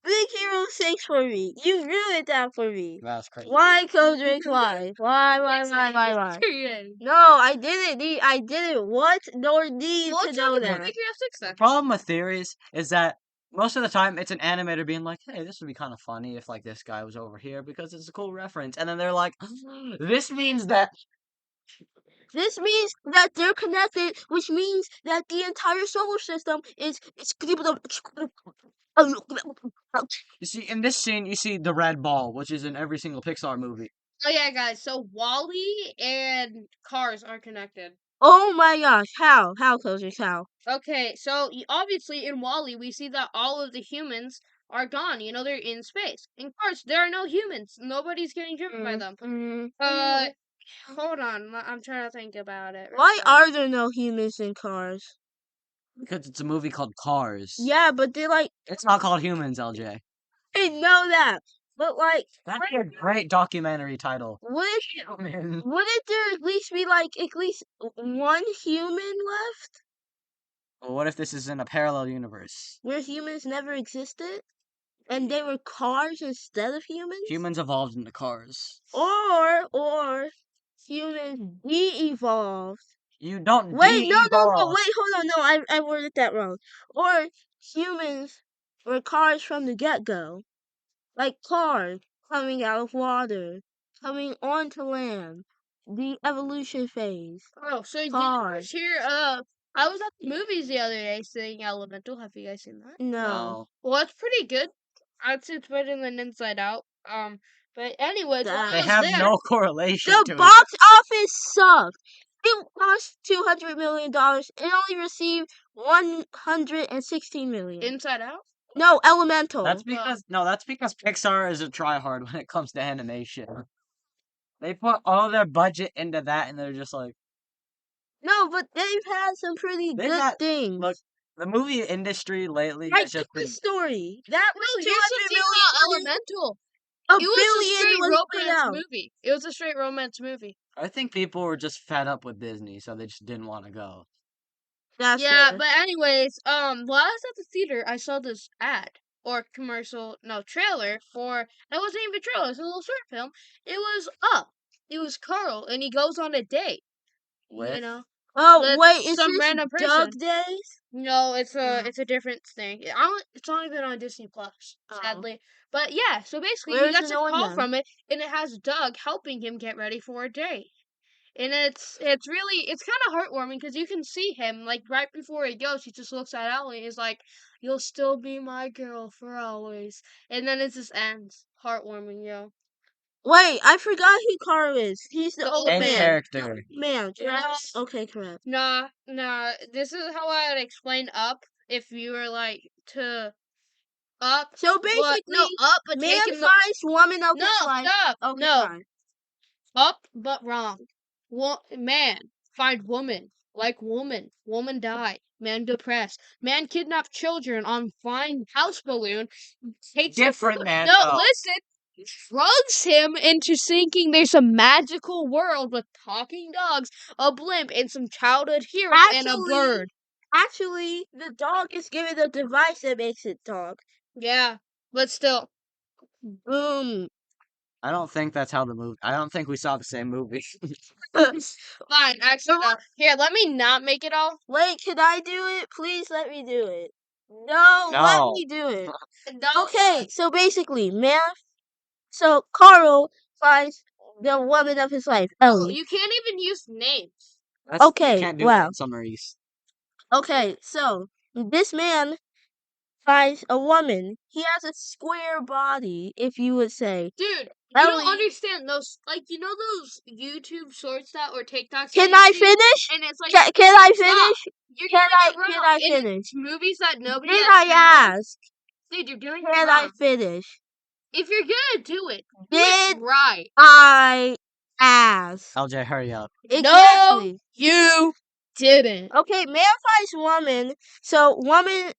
Big Hero 6 for me. You ruined that for me. That's crazy. Why, Codrix? Why? Why? No, I didn't. I didn't want nor need Well, to let's know talk about that. Big Hero 6 The then. problem with theories is that most of the time it's an animator being like, "Hey, this would be kind of funny if like this guy was over here because it's a cool reference," and then they're like, "This means that." This means that they're connected, which means that the entire solar system is. You see, in this scene, you see the red ball, which is in every single Pixar movie. Oh yeah, guys. So Wally and Cars are connected. Oh my gosh! How? How, Codrix? How? Okay, so obviously in Wally we see that all of the humans are gone. You know, they're in space. In Cars, there are no humans. Nobody's getting driven by them. Hold on. I'm trying to think about it. Why are there no humans in Cars? Because it's a movie called Cars. Yeah, but they're like. It's not called Humans, LJ. I know that, but like, That'd be a great documentary title. wouldn't there at least be like at least one human left Well, what if this is in a parallel universe? where humans never existed, and they were cars instead of humans? Humans evolved into cars. Or humans de-evolved. You don't Wait, no, de-evolve. wait, hold on, no, I worded that wrong. Or humans were cars from the get-go, like cars coming out of water, coming onto land, the evolution phase. Oh, so you Cars. hear? I was at the movies the other day seeing Elemental. Have you guys seen that? No. Well, it's pretty good. I'd say it's better than Inside Out. But anyways, when I They was have there, no correlation The to it. box office sucked. It cost $200 million. It only received $116 million. Inside Out. No, Elemental. That's because Pixar is a tryhard when it comes to animation. They put all their budget into that, and they're just like, No, but they've had some pretty They've good had- things. look, the movie industry lately Like has just Toy been. Story. That No, was here's the thing about Elemental. $200 million. It was a $1 billion straight was put romance out. movie. It was a straight romance movie. I think people were just fed up with Disney, so they just didn't want to go. That's Yeah, fair. but anyways, while I was at the theater, I saw this ad or commercial, no trailer for. It wasn't even a trailer. It was a little short film. It was Up. It was Carl, and he goes on a date. With? You know, Oh, with wait, is some this random Doug person. Days? No, it's Mm. a different thing. It's not even on Disney Plus, Oh. sadly. But yeah, so basically Where he is gets it a on call then? from it, and it has Doug helping him get ready for a date. And it's kind of heartwarming because you can see him like right before he goes, he just looks at Ellie and he's like, "You'll still be my girl for always." And then it just ends. Heartwarming, yo. Wait, I forgot who Carl is. He's the The old old Main man. character. Man, correct? Yes. Okay, correct. Nah. This is how I would explain Up if you were like to Up. So But basically, no, Up, but man taking the finds woman of no his life. stop Okay, no fine. Up but wrong. Man find woman like woman. Woman die. Man depressed. Man kidnap children on flying house balloon. Takes Different man. No, though. listen. Drugs him into thinking there's a magical world with talking dogs, a blimp, and some childhood heroes and a bird. Actually, the dog is given a device that makes it talk. Yeah, but still. Boom. I don't think that's how the movie. I don't think we saw the same movie. Fine, actually, here, let me not make it all. Wait, can I do it? Please let me do it. No, let No. me do it. No. Okay, so basically, so Carl finds the woman of his life, Ellie. You can't even use names. Okay, You can't do wow. that in summaries. Okay, so this man finds a woman. He has a square body, if you would say. Dude, you Ellie. don't understand those, like, you know those YouTube shorts that or TikToks? Can that I you see? finish? And it's like, Can I stop. finish? You're Can doing it wrong. Can I And finish? it's movies that nobody Did has I seen. ask? Dude, you're doing it Can wrong. I finish? If you're gonna do it, do Did it right. I ask? LJ, hurry up. Exactly. You didn't. Okay, man finds woman. So woman,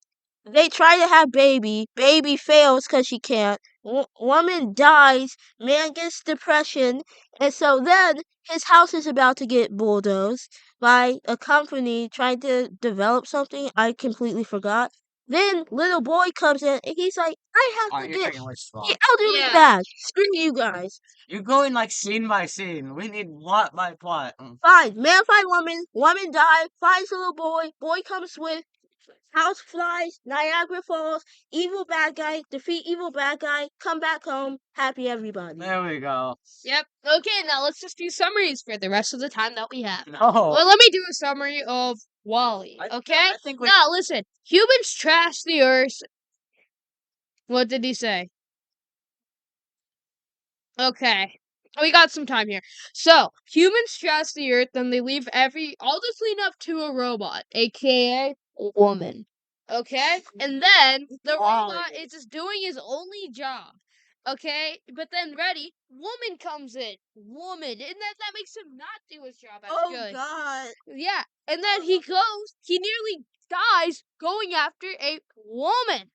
they try to have baby. Baby fails because she can't. woman dies, man gets depression, and so then his house is about to get bulldozed by a company trying to develop something I completely forgot. Then little boy comes in and he's like, I have Alright, to you're get taking way too long. the elderly Yeah. back. Screw you guys. You're going like scene by scene. We need plot by plot. Fine. Man find woman. Woman die. Finds little boy. Boy comes with house flies. Niagara Falls. Evil bad guy. Defeat evil bad guy. Come back home. Happy everybody. There we go. Yep. Okay, now let's just do summaries for the rest of the time that we have. No. Well, let me do a summary of Wally. Okay. I think we. Now listen. Humans trash the Earth. What did he say? Okay. We got some time here. So, humans trash the Earth, and they leave all this leading up to a robot, aka a woman. Okay? And then the robot is just doing his only job. Okay? But then ready, woman comes in. Woman. And then that makes him not do his job as good. God. Yeah. And then he nearly dies going after a woman.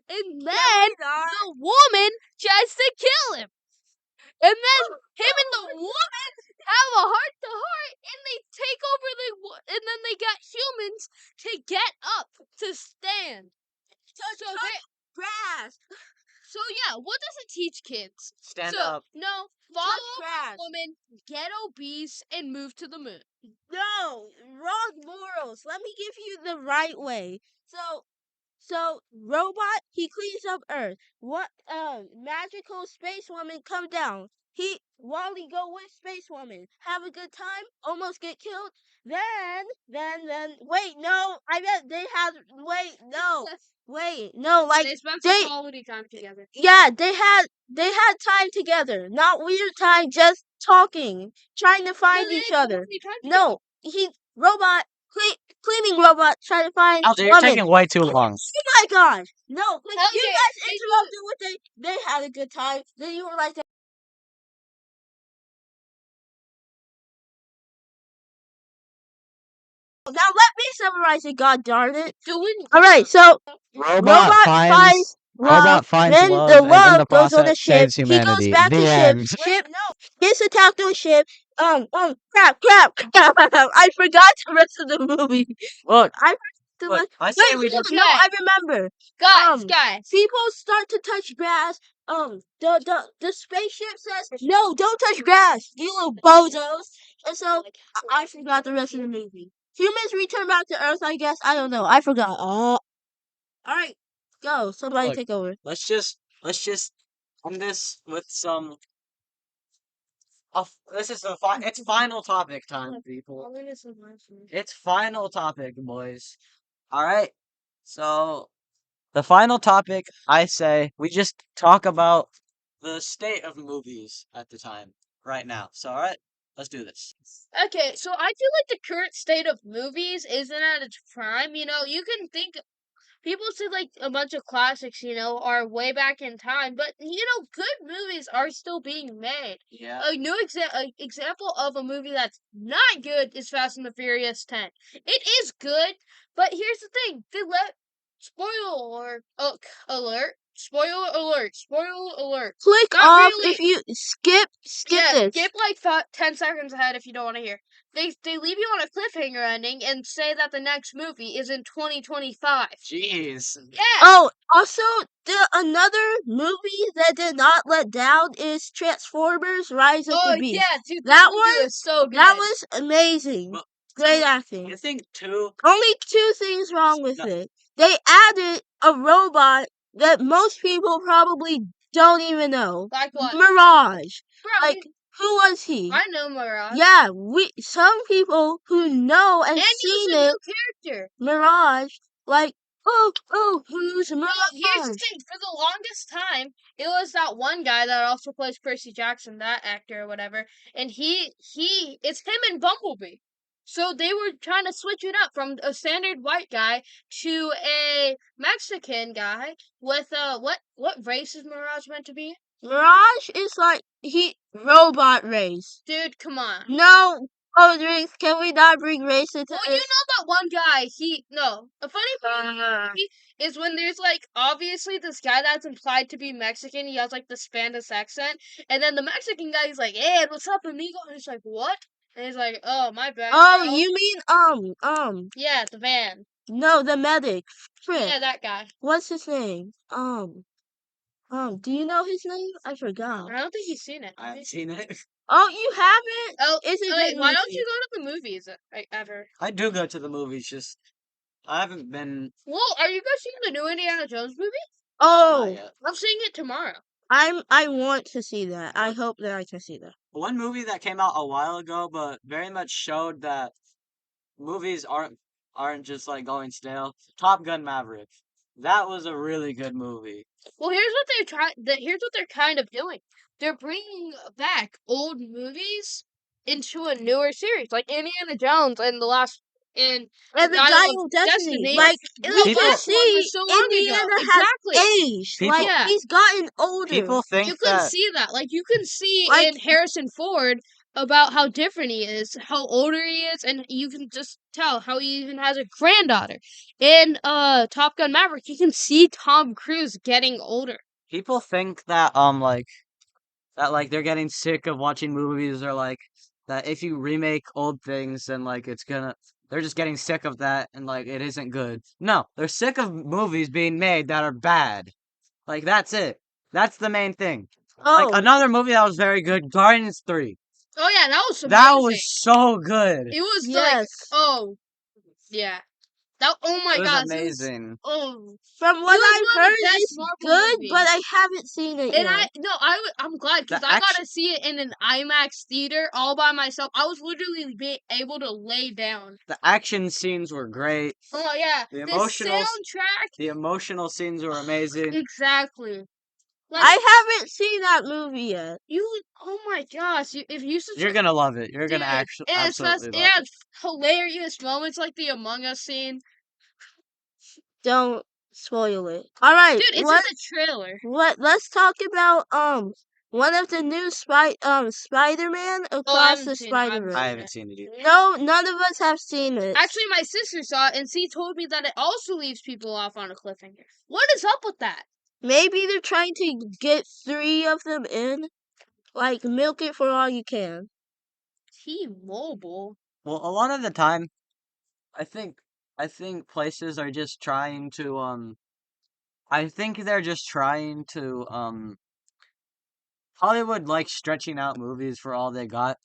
And then the woman tries to kill him. And then him and the woman have a heart to heart, and they take over and then they get humans to get up to stand. So Grass. So yeah, what does it teach kids? Stand so, up. No, follow grass. a woman, get obese, and move to the moon. No, wrong morals. Let me give you the right way. So robot, he cleans up Earth. What magical space woman come down. Wally go with space woman. Have a good time, almost get killed. Then wait, no, I bet they had like They spent they some quality time together. yeah, they had time together. Not weird time, just talking, trying to find they each had other. quality time together. No, cleaning robot trying to find LJ, you're woman. taking way too long. Oh my god! No, you Okay, guys they interrupted what they had a good time. Then you were like, now let me summarize it. God darn it! All right, so robot finds love. Then the and in love the goes on a process ship. saves He goes humanity. back The to ship. end. Ship gets attacked on ship. Crap. I forgot the rest of the movie. Look, I forgot look, the I say we Wait, just. no, I remember. Guys. People start to touch grass. The spaceship says, "No, don't touch grass, you little bozos." And so I forgot the rest of the movie. Humans return back to Earth, I guess. I don't know. I forgot. All right, go. Somebody Look, take over. let's just end this with some. This is it's final topic time, people. It's final topic, boys. All right. So the final topic, I say, we just talk about the state of movies at the time, right now. So, all right, let's do this. Okay, so I feel like the current state of movies isn't at its prime. You can think people say like a bunch of classics, are way back in time, but good movies are still being made. Yeah. A new example of a movie that's not good is Fast and the Furious 10. It is good, but here's the thing: they let spoiler alert, spoiler alert, spoiler alert. Click Not off really. if you skip this. Skip like 10 seconds ahead if you don't want to hear. They leave you on a cliffhanger ending and say that the next movie is in 2025. Jeez. Yeah. Oh, also, another movie that did not let down is Transformers: Rise of the Beast. Yeah, dude, That movie one was so good. That was amazing. Well, Great acting. I think too. Only two things wrong with No. it. They added a robot that most people probably don't even know. Like what? Mirage. Bro, Like, who was he? I know Mirage. Yeah, some people who know and And he seen was a it, new character. Mirage, like, oh, who's No, here's the Mirage? thing. For the longest time, it was that one guy that also plays Percy Jackson, that actor or whatever, and it's him and Bumblebee. So they were trying to switch it up from a standard white guy to a Mexican guy with what race is Mirage meant to be? Mirage is like robot race. Dude, come on. No, Oh, drinks. Can we not bring race into Well, you this? know that one guy. A funny part is when there's like obviously this guy that's implied to be Mexican. He has like the Spanish accent, and then the Mexican guy is like, "Hey, what's up, amigo?" And he's like, "What?" And he's like, "Oh, my bad, Oh, bro." you mean Yeah, the van. no, the medic. Frick. Yeah, that guy. What's his name? Do you know his name? I I forgot. don't think he's seen it. I haven't seen it. Oh, you haven't? Oh, It's a wait, good why don't movie. you go to the movies ever? I do go to the movies, just I haven't been. Well, are you guys seeing the new Indiana Jones movie? Not Oh, yet. I'm seeing it tomorrow. I want to see that. I hope that I can see that. One movie that came out a while ago, but very much showed that movies aren't just like going stale. Top Gun Maverick. That was a really good movie. Well, here's what they're kind of doing. They're bringing back old movies into a newer series, like Indiana Jones and the last and And the Dial Dial of of Destiny. Destiny. Like, And we the People- can last one see was so long ago. Indiana Exactly. has aged. People- Like, Yeah. he's gotten older. People think You can that see that. Like you can see Like- in Harrison Ford about how different he is, how older he is, and you can just tell how he even has a granddaughter. In Top Gun Maverick, you can see Tom Cruise getting older. people think that like they're getting sick of watching movies, or like that if you remake old things, then like they're just getting sick of that, and like it isn't good. No, they're sick of movies being made that are bad. Like that's it. That's the main thing. Oh, Like another movie that was very good, Guardians 3. Oh yeah, that was amazing. That was so good. It was yes. like, oh, yeah. Oh my It was gosh, amazing. oh, From what was I've one of heard, the best it's Marvel good, movies. but I haven't seen it and yet. I'm glad because The I got action- to see it in an IMAX theater all by myself. I was literally able to lay down. The action scenes were great. Oh yeah, The the emotional soundtrack. The emotional scenes were amazing. Exactly. Like I haven't seen that movie yet. oh my gosh, if you should. You're gonna love it. You're gonna Dude, absolutely it love it. has hilarious moments like the Among Us scene. Don't spoil it. All right, Dude, it's what? in the trailer. Let's talk about one of the new Spider-Man Across the haven't seen it, I haven't Spider-Verse. I seen haven't seen it either. No, none of us have seen it. Actually, my sister saw it, and she told me that it also leaves people off on a cliffhanger. What is up with that? Maybe they're trying to get 3 of them in. Like, milk it for all you can. T-Mobile. Well, a lot of the time, I think places are just trying to I think they're just trying to Hollywood likes stretching out movies for all they got.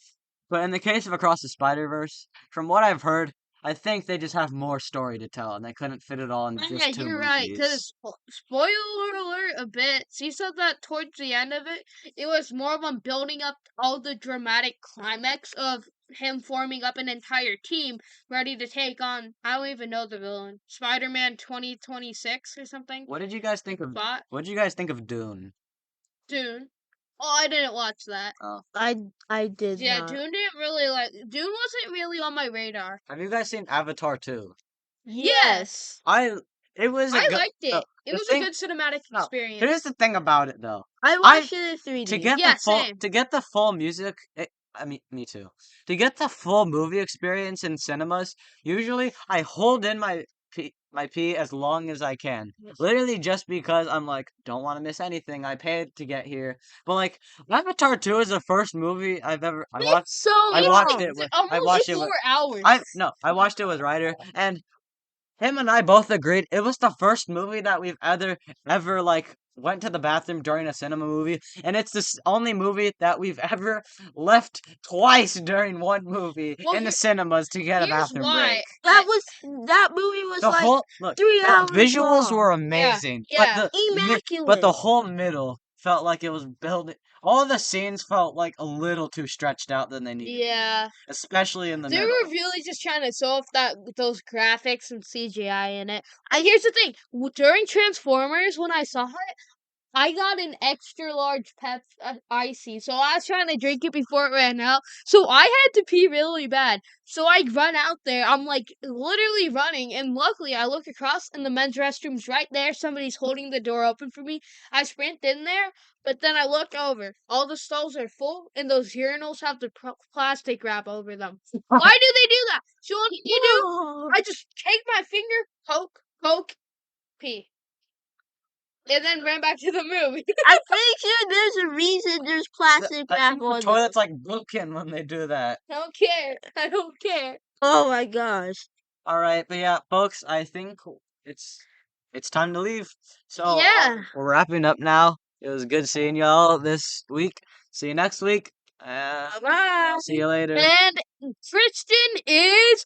But in the case of Across the Spider-Verse, from what I've heard, I think they just have more story to tell, and they couldn't fit it all in just Yeah, 2 you're movies. right. Because spoiler alert a bit. She said that towards the end of it, it was more of them building up all the dramatic climax of him forming up an entire team ready to take on. I don't even know the villain. Spider-Man 2026 or something. What did you guys think of? Bot What did you guys think of Dune? Dune. Oh, I didn't watch that. I did Yeah, not. Dune didn't really like. Dune wasn't really on my radar. Have you guys seen Avatar 2? Yes, It was a I good. liked it. It the was thing- a good cinematic No, experience. here's the thing about it though. I watched it in 3D. To get Yeah, the full music, I mean, me too. To get the full movie experience in cinemas, usually I hold in my pee as long as I can. Literally just because I'm like, don't want to miss anything. I paid to get here. But like, Avatar 2 is the first movie I watched. It's so I long. watched it with. Almost I watched it 4 with. hours. I watched it with Ryder, and him and I both agreed it was the first movie that we've ever like went to the bathroom during a cinema movie, and it's the only movie that we've ever left twice during one movie Well, in the cinemas to get a Here's bathroom why. break. That movie was The like whole look, 3 the hours visuals long. were amazing, yeah, Immaculate. but the whole middle felt like it was building. All the scenes felt like a little too stretched out than they needed, Yeah, especially in the they middle. were really just trying to show off those graphics and CGI in it. And here's the thing: during Transformers, when I saw it, I got an extra large icy, so I was trying to drink it before it ran out. So I had to pee really bad. So I run out there. I'm like literally running, and luckily I look across, and the men's restroom's right there. Somebody's holding the door open for me. I sprint in there, but then I look over. All the stalls are full, and those urinals have the plastic wrap over them. Why do they do that? So what do you do? Oh, I just take my finger, poke, pee, and then ran back to the movie. I'm pretty sure there's a reason there's plastic I wrap think the on them. toilet's like broken when they do that. I don't care. I don't care. Oh my gosh. All right, but yeah, folks, I think it's time to leave. So Yeah. we're wrapping up now. It was good seeing y'all this week. See you next week. Bye. See you later. And Tristan is.